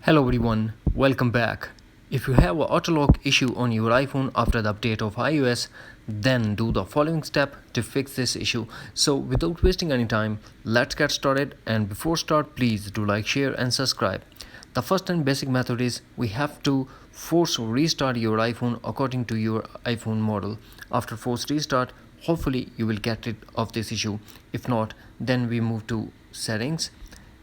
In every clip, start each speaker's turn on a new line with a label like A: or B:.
A: Hello everyone, welcome back. If you have an auto lock issue on your iPhone after the update of iOS, then do the following step to fix this issue. So without wasting any time, let's get started, and before start please do like, share and subscribe. The first and basic method is we have to force restart your iPhone according to your iPhone model. After force restart, hopefully you will get rid of this issue. If not, then we move to settings.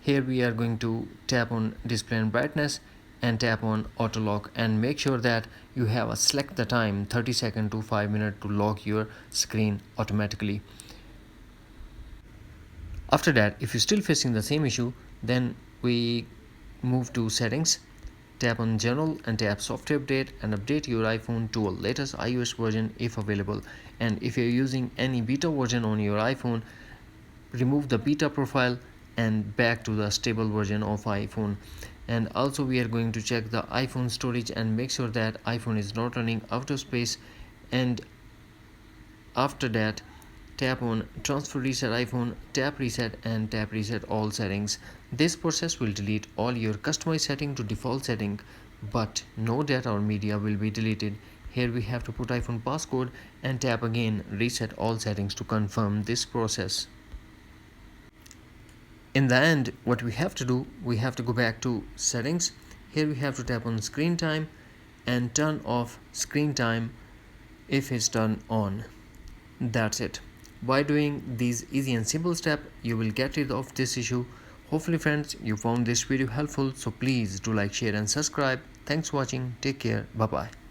A: Here we are going to tap on display and brightness and tap on auto lock, and make sure that you have a select the time 30 seconds to 5 minutes to lock your screen automatically. After that, if you're still facing the same issue, then we move to settings, tap on general and tap software update and update your iPhone to a latest iOS version if available. And if you're using any beta version on your iPhone, remove the beta profile and back to the stable version of iPhone. And also we are going to check the iPhone storage and make sure that iPhone is not running out of space. And after that, tap on transfer reset iPhone, tap reset and tap reset all settings. This process will delete all your customized setting to default setting, but no data or media will be deleted. Here we have to put iPhone passcode and tap again reset all settings to confirm this process. In the end, what we have to do, we have to go back to settings. Here we have to tap on screen time and turn off screen time if it's turned on. That's it. By doing these easy and simple steps, you will get rid of this issue. Hopefully friends, you found this video helpful, so please do like, share and subscribe. Thanks for watching. Take care. Bye bye.